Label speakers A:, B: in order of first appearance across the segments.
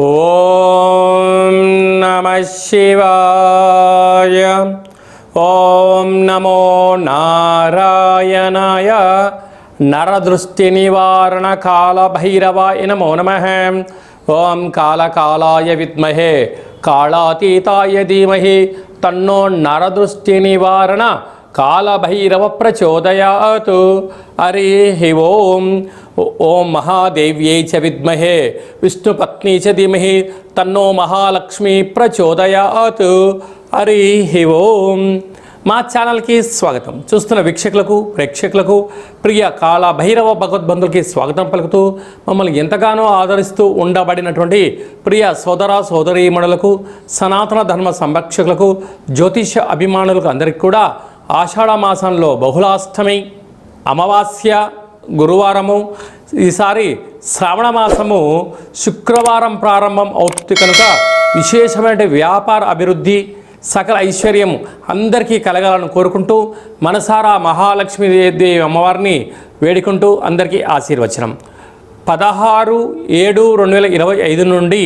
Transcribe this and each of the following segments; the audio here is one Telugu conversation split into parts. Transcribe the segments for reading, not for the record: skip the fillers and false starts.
A: ఓం నమః శివాయ. ఓం నమో నారాయణాయ. నరదృష్టి నివారణ కాల భైరవాయ నమో నమః. ఓం కాళకాలాయ విద్మహే కాళాతీతాయ ధీమహి తన్నో నరదృష్టి నివారణ కాళభైరవ ప్రచోదయాత్. హరి ఓం. ఓం మహాదేవ్యై చ విద్మహే విష్ణుపత్ని చ ధీమహి తన్నో మహాలక్ష్మి ప్రచోదయాత్. హరి ఓం. మా ఛానల్కి స్వాగతం. చూస్తున్న వీక్షకులకు ప్రేక్షకులకు ప్రియ కాళభైరవ భగవద్బంధులకి స్వాగతం పలుకుతూ మమ్మల్ని ఎంతగానో ఆదరిస్తూ ఉండబడినటువంటి ప్రియ సోదర సోదరీమణులకు సనాతన ధర్మ సంరక్షకులకు జ్యోతిష అభిమానులకు అందరికీ కూడా ఆషాఢ మాసంలో బహుళాష్టమి అమావాస్య గురువారము, ఈసారి శ్రావణ మాసము శుక్రవారం ప్రారంభం అవుతుంది కనుక విశేషమైన వ్యాపార అభివృద్ధి సకల ఐశ్వర్యం అందరికీ కలగాలని కోరుకుంటూ మనసారా మహాలక్ష్మీదేవి అమ్మవారిని వేడుకుంటూ అందరికీ ఆశీర్వచనం. 16/7/2025 నుండి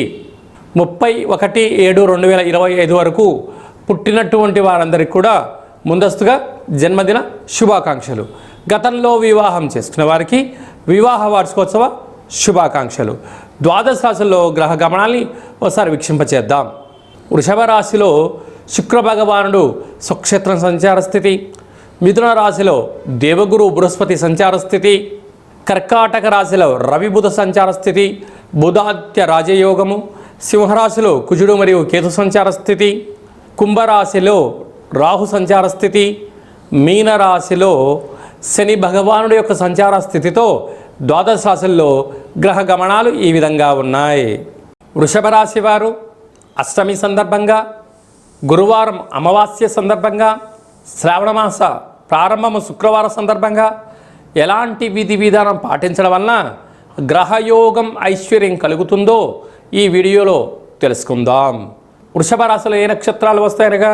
A: 31/7/2025 వరకు పుట్టినటువంటి వారందరికీ కూడా ముందస్తుగా జన్మదిన శుభాకాంక్షలు. గతంలో వివాహం చేసుకున్న వారికి వివాహ వార్షికోత్సవ శుభాకాంక్షలు. ద్వాదశ రాశుల్లో గ్రహ గమనాల్ని ఒకసారి వీక్షింపచేద్దాం. వృషభ రాశిలో శుక్ర భగవానుడు స్వక్షేత్రం సంచార స్థితి, మిథున రాశిలో దేవగురు బృహస్పతి సంచార స్థితి, కర్కాటక రాశిలో రవి బుధ సంచార స్థితి, బుధాదిత్య రాజయోగము, సింహరాశిలో కుజుడు మరియు కేతు సంచార స్థితి, కుంభరాశిలో రాహు సంచార స్థితి, మీనరాశిలో శని భగవానుడి యొక్క సంచార స్థితితో ద్వాదశ రాశుల్లో గ్రహ గమనాలు ఈ విధంగా ఉన్నాయి. వృషభ రాశి వారు అష్టమి సందర్భంగా, గురువారం అమావాస్య సందర్భంగా, శ్రావణమాస ప్రారంభము శుక్రవారం సందర్భంగా ఎలాంటి విధి విధానం పాటించడం వలన గ్రహయోగం ఐశ్వర్యం కలుగుతుందో ఈ వీడియోలో తెలుసుకుందాం. వృషభ రాశిలో ఏ నక్షత్రాలు వస్తాయనగా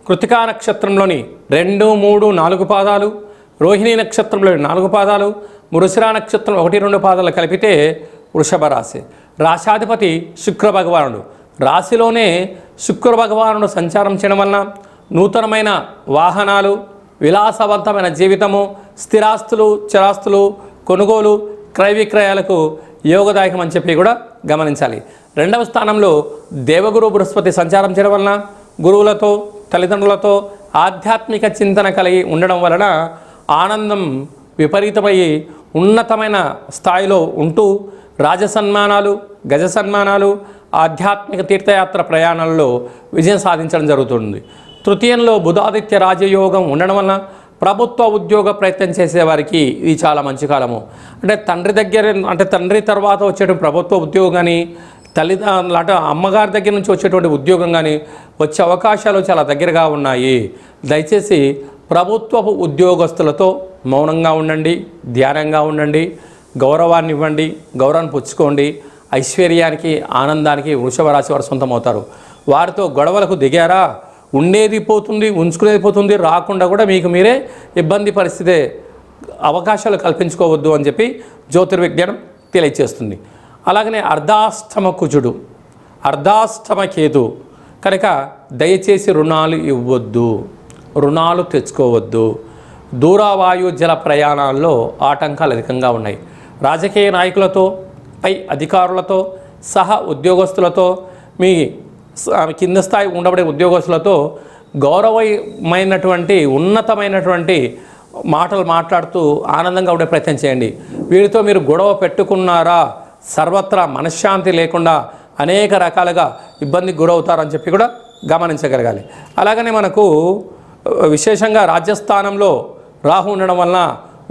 A: కృతికా నక్షత్రంలోని 2, 3, 4 పాదాలు, రోహిణీ నక్షత్రంలోని 4 పాదాలు, మృగశిర నక్షత్రం 1, 2 పాదాలు కలిపితే వృషభ రాశి. రాశాధిపతి శుక్ర భగవానుడు. రాశిలోనే శుక్ర భగవానుడు సంచారం చేయడం వలన నూతనమైన వాహనాలు, విలాసవంతమైన జీవితము, స్థిరాస్తులు, చరాస్తులు కొనుగోలు, క్రయ విక్రయాలకు యోగదాయకం అని చెప్పి కూడా గమనించాలి. 2వ స్థానంలో దేవగురు బృహస్పతి సంచారం చేయడం వలన గురువులతో తల్లిదండ్రులతో ఆధ్యాత్మిక చింతన కలిగి ఉండడం వలన ఆనందం విపరీతమయ్యి ఉన్నతమైన స్థాయిలో ఉంటూ రాజసన్మానాలు, గజ సన్మానాలు, ఆధ్యాత్మిక తీర్థయాత్ర ప్రయాణాలలో విజయం సాధించడం జరుగుతుంది. తృతీయంలో బుధాదిత్య రాజయోగం ఉండడం వలన ప్రభుత్వ ఉద్యోగ ప్రయత్నం చేసేవారికి ఇది చాలా మంచి కాలము. అంటే తండ్రి తర్వాత వచ్చేటువంటి ప్రభుత్వ ఉద్యోగం కానీ, అంటే అమ్మగారి దగ్గర నుంచి వచ్చేటువంటి ఉద్యోగం కానీ వచ్చే అవకాశాలు చాలా దగ్గరగా ఉన్నాయి. దయచేసి ప్రభుత్వపు ఉద్యోగస్తులతో మౌనంగా ఉండండి, ధ్యానంగా ఉండండి, గౌరవాన్ని ఇవ్వండి, గౌరవాన్ని పుచ్చుకోండి. ఐశ్వర్యానికి ఆనందానికి వృషభ రాశి వారు సొంతమవుతారు. వారితో గొడవలకు దిగారా ఉండేది పోతుంది, ఉంచుకునేది పోతుంది, రాకుండా కూడా మీకు మీరే ఇబ్బంది పరిస్థితి అవకాశాలు కల్పించుకోవద్దు అని చెప్పి జ్యోతిర్విజ్ఞానం తెలియజేస్తుంది. అలాగనే అర్ధాష్టమ కుజుడు, అర్ధాష్టమ కేతు కనుక దయచేసి రుణాలు ఇవ్వద్దు, రుణాలు తెచ్చుకోవద్దు. దూరవాయు జల ప్రయాణాల్లో ఆటంకాలు అధికంగా ఉన్నాయి. రాజకీయ నాయకులతో, పై అధికారులతో, సహా ఉద్యోగస్తులతో, మీ కింద స్థాయి ఉండబడే ఉద్యోగస్తులతో గౌరవమైనటువంటి ఉన్నతమైనటువంటి మాటలు మాట్లాడుతూ ఆనందంగా ఉండే ప్రయత్నం చేయండి. వీరితో మీరు గొడవ పెట్టుకున్నారా సర్వత్రా మనశ్శాంతి లేకుండా అనేక రకాలుగా ఇబ్బందికి గురవుతారని చెప్పి కూడా గమనించగలగాలి. అలాగనే మనకు విశేషంగా రాజ్యస్థానంలో రాహు ఉండడం వలన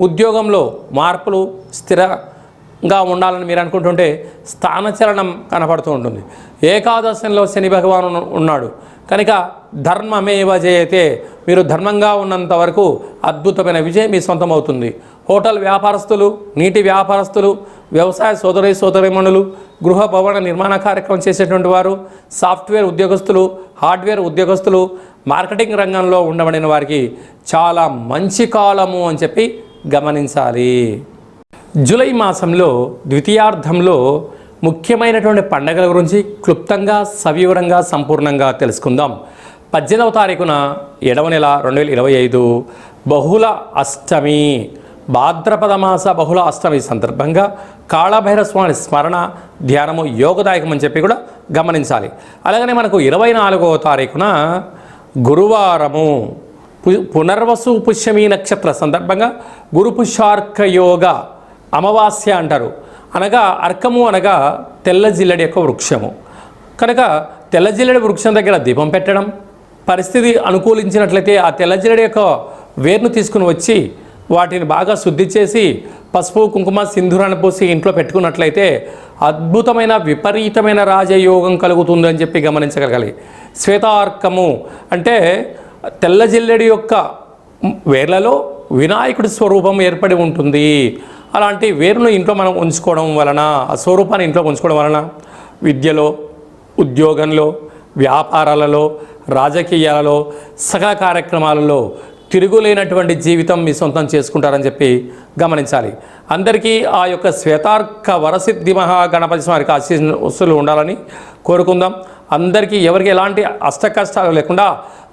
A: ఉద్యోగంలో మార్పులు, స్థిరంగా ఉండాలని మీరు అనుకుంటుంటే స్థానచలనం కనపడుతూ ఉంటుంది. ఏకాదశంలో శని భగవాను ఉన్నాడు కనుక ధర్మమేవ జయతే, మీరు ధర్మంగా ఉన్నంత వరకు అద్భుతమైన విజయం మీ సొంతమవుతుంది. హోటల్ వ్యాపారస్తులు, నీటి వ్యాపారస్తులు, వ్యవసాయ సోదరీమణులు, గృహ భవన నిర్మాణ కార్యక్రమం చేసేటువంటి వారు, సాఫ్ట్వేర్ ఉద్యోగస్తులు, హార్డ్వేర్ ఉద్యోగస్తులు, మార్కెటింగ్ రంగంలో ఉండబడిన వారికి చాలా మంచి కాలము అని చెప్పి గమనించాలి. జూలై మాసంలో ద్వితీయార్థంలో ముఖ్యమైనటువంటి పండగల గురించి క్లుప్తంగా సవివరంగా సంపూర్ణంగా తెలుసుకుందాం. 18వ తారీఖున 7వ నెల 2025 బహుళ అష్టమి, భాద్రపద మాస బహుళ అష్టమి సందర్భంగా కాళభైరవ స్వామి స్మరణ ధ్యానము యోగదాయకం అని చెప్పి కూడా గమనించాలి. అలాగనే మనకు 24వ తారీఖున గురువారము పునర్వసు పుష్యమి నక్షత్ర సందర్భంగా గురు పుష్యార్క యోగ అమావాస్య అంటారు. అనగా అర్కము అనగా తెల్ల జిల్లడి యొక్క వృక్షము కనుక తెల్ల జిల్లడి వృక్షం దగ్గర దీపం పెట్టడం, పరిస్థితి అనుకూలించినట్లయితే ఆ తెల్ల జిల్లడి యొక్క వేరును తీసుకుని వచ్చి వాటిని బాగా శుద్ధి చేసి పసుపు కుంకుమ సింధూరాన్ని పోసి ఇంట్లో పెట్టుకున్నట్లయితే అద్భుతమైన విపరీతమైన రాజయోగం కలుగుతుందని చెప్పి గమనించగలగాలి. శ్వేతార్కము అంటే తెల్ల జిల్లెడి యొక్క వేర్లలో వినాయకుడి స్వరూపం ఏర్పడి ఉంటుంది. అలాంటి వేరును ఇంట్లో మనం ఉంచుకోవడం వలన, ఆ స్వరూపాన్ని ఇంట్లో ఉంచుకోవడం వలన విద్యలో, ఉద్యోగంలో, వ్యాపారాలలో, రాజకీయాలలో, సకల కార్యక్రమాలలో తిరుగులేనటువంటి జీవితం మీ సొంతం చేసుకుంటారని చెప్పి గమనించాలి. అందరికీ ఆ యొక్క శ్వేతార్క వరసిద్ధి మహాగణపతి స్వామికి ఆశీస్సులు ఉండాలని కోరుకుందాం. అందరికీ ఎవరికి ఎలాంటి అష్ట కష్టాలు లేకుండా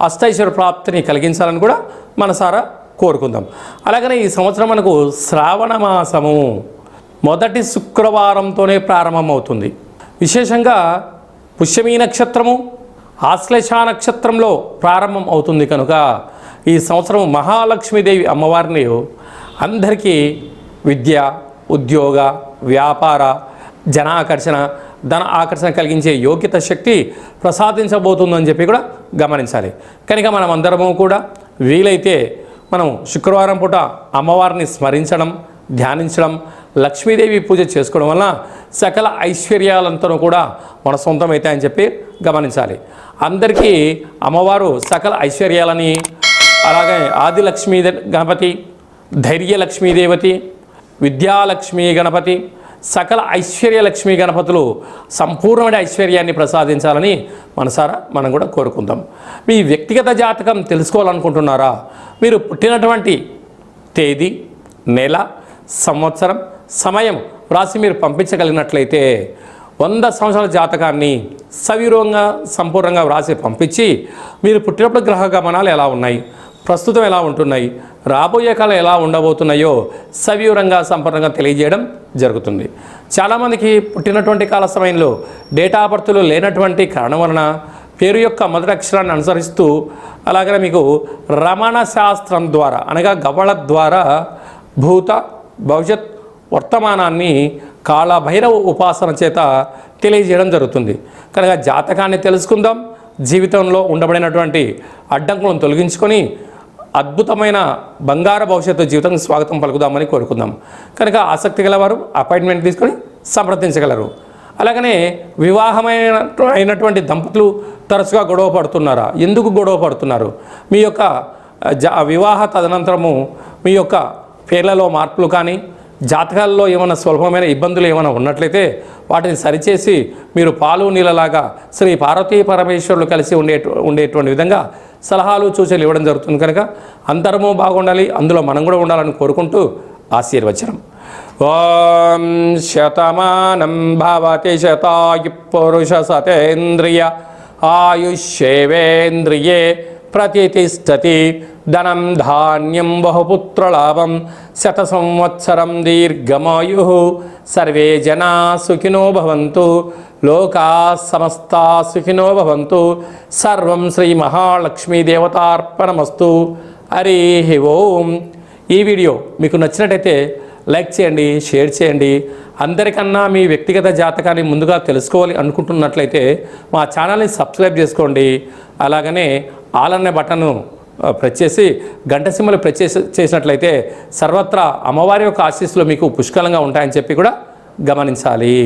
A: అష్టైశ్వర్య ప్రాప్తిని కలిగించాలని కూడా మనసారా కోరుకుందాం. అలాగనే ఈ సంవత్సరం మనకు శ్రావణ మాసము మొదటి శుక్రవారంతోనే ప్రారంభమవుతుంది. విశేషంగా పుష్యమీ నక్షత్రము ఆశ్లేష నక్షత్రంలో ప్రారంభం అవుతుంది కనుక ఈ సంవత్సరం మహాలక్ష్మీదేవి అమ్మవారిని అందరికీ విద్య, ఉద్యోగ, వ్యాపార, జనాకర్షణ, ధన ఆకర్షణ కలిగించే యోగ్యత శక్తి ప్రసాదించబోతుందని చెప్పి కూడా గమనించాలి. కనుక మనం అందరము కూడా వీలైతే మనం శుక్రవారం పూట అమ్మవారిని స్మరించడం, ధ్యానించడం, లక్ష్మీదేవి పూజ చేసుకోవడం వలన సకల ఐశ్వర్యాలంతా కూడా మన సొంతమవుతాయని చెప్పి గమనించాలి. అందరికీ అమ్మవారు సకల ఐశ్వర్యాలని, అలాగే ఆదిలక్ష్మీ గణపతి, ధైర్యలక్ష్మీదేవతి, విద్యాలక్ష్మీ గణపతి, సకల ఐశ్వర్యలక్ష్మీ గణపతులు సంపూర్ణమైన ఐశ్వర్యాన్ని ప్రసాదించాలని మనసారా మనం కూడా కోరుకుందాం. మీ వ్యక్తిగత జాతకం తెలుసుకోవాలనుకుంటున్నారా? మీరు పుట్టినటువంటి తేదీ, నెల, సంవత్సరం, సమయం రాసి మీరు పంపించగలిగినట్లయితే 100 సంవత్సరాల జాతకాన్ని సవివరంగా సంపూర్ణంగా వ్రాసి పంపించి మీరు పుట్టినప్పుడు గ్రహ గమనాలు ఎలా ఉన్నాయి, ప్రస్తుతం ఎలా ఉంటున్నాయి, రాబోయే కాలం ఎలా ఉండబోతున్నాయో సవివరంగా సంపూర్ణంగా తెలియజేయడం జరుగుతుంది. చాలామందికి పుట్టినటువంటి కాల సమయంలో డేటా ఆఫ్ బర్త్లు లేనటువంటి కారణం వలన పేరు యొక్క మొదటి అక్షరాన్ని అనుసరిస్తూ అలాగనే మీకు రమణ శాస్త్రం ద్వారా అనగా గవళ ద్వారా భూత, భవిష్యత్, వర్తమానాన్ని కాళభైరవ ఉపాసన చేత తెలియజేయడం జరుగుతుంది. కనుక జాతకాన్ని తెలుసుకుందాం. జీవితంలో ఉండబడినటువంటి అడ్డంకులను తొలగించుకొని అద్భుతమైన బంగారు భవిష్యత్తు జీవితానికి స్వాగతం పలుకుదామని కోరుకుందాం. కనుక ఆసక్తి గలవారు అపాయింట్మెంట్ తీసుకొని సంప్రదించగలరు. అలాగనే వివాహమైనటువంటి దంపతులు తరచుగా గొడవ పడుతున్నారా? ఎందుకు గొడవ పడుతున్నారు? మీ యొక్క వివాహ తదనంతరము మీ యొక్క పేర్లలో మార్పులు కానీ, జాతకాల్లో ఏమైనా స్వల్పమైన ఇబ్బందులు ఏమైనా ఉన్నట్లయితే వాటిని సరిచేసి మీరు పాలు నీళ్ళలాగా శ్రీ పార్వతీ పరమేశ్వరులు కలిసి ఉండేటువంటి విధంగా సలహాలు సూచనలు ఇవ్వడం జరుగుతుంది. కనుక అందరము బాగుండాలి, అందులో మనం కూడా ఉండాలని కోరుకుంటూ ఆశీర్వచనం. ఓం శతమానం భవతి శతాయు పురుష సతేంద్రియ ఆయుష్యేవేంద్రియే ప్రతిష్టతి ధనం ధాన్యం బహుపుత్రలాభం శత సంవత్సరం దీర్ఘమాయు సర్వే జనా సుఖినో భవంతు లోకా సమస్తా సుఖినో భవంతు సర్వం శ్రీ మహాలక్ష్మీ దేవతార్పణమస్తు. హరి ఓం. ఈ వీడియో మీకు నచ్చినట్టయితే లైక్ చేయండి, షేర్ చేయండి. అందరికన్నా మీ వ్యక్తిగత జాతకాన్ని ముందుగా తెలుసుకోవాలి అనుకుంటున్నట్లయితే మా ఛానల్ని సబ్స్క్రైబ్ చేసుకోండి. అలాగనే ఆల్ అనే బటన్ను ప్రెస్ చేసి గంట సింబల్ ప్రెస్ చేసినట్లయితే సర్వత్రా అమ్మవారి యొక్క ఆశీస్సులు మీకు పుష్కలంగా ఉంటాయని చెప్పి కూడా గమనించాలి.